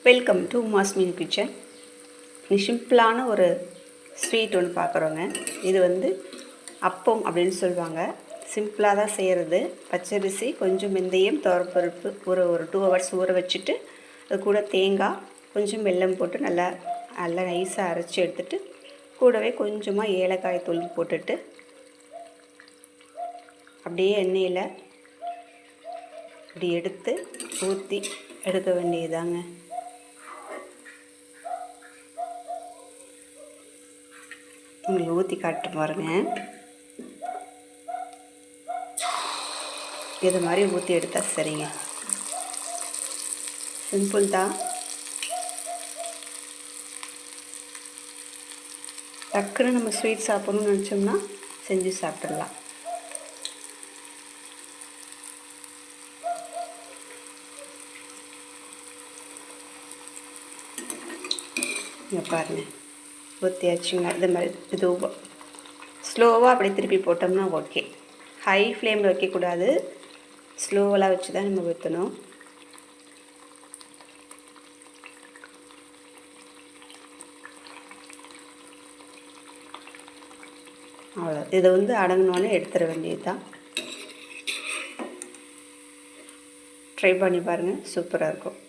Welcome to மாஸ்மின் kitchen. சிம்பிளான ஒரு sweet ஒன்று பார்க்குறோங்க. இது அப்பம் அப்படின்னு சொல்லுவாங்க. சிம்பிளாக தான் செய்கிறது. பச்சரிசி, கொஞ்சம் வெந்தயம், துவரப்பருப்பு ஒரு 2 hours ஊற வச்சுட்டு, அது கூட தேங்காய், கொஞ்சம் வெல்லம் போட்டு நல்லா நைஸாக அரைச்சி எடுத்துகிட்டு, கூடவே கொஞ்சமாக ஏலக்காய் தூள் போட்டுட்டு அப்படியே எண்ணெயில் இப்படி எடுத்து ஊற்றி எடுக்க வேண்டியதாங்க. உங்களுக்கு ஊற்றி காட்டு பாருங்க. இது மாதிரி ஊற்றி எடுத்தால் சரிங்க. சிம்பிள் தான். டக்குன்னு நம்ம ஸ்வீட் சாப்பிடணும்னு நினச்சோம்னா செஞ்சு சாப்பிட்றலாம். இங்கே பாருங்கள், ஊற்றியாச்சுங்க. இது மாதிரி இது ஸ்லோவாக அப்படி திருப்பி போட்டோம்னா ஓகே. ஹை ஃப்ளேமில் வைக்கக்கூடாது, ஸ்லோவெலாம் வச்சு தான் நம்ம ஊற்றணும். அவ்வளோ. இதை அடங்கினோன்னே எடுத்துட வேண்டியது தான். ட்ரை பண்ணி பாருங்கள், சூப்பராக இருக்கும்.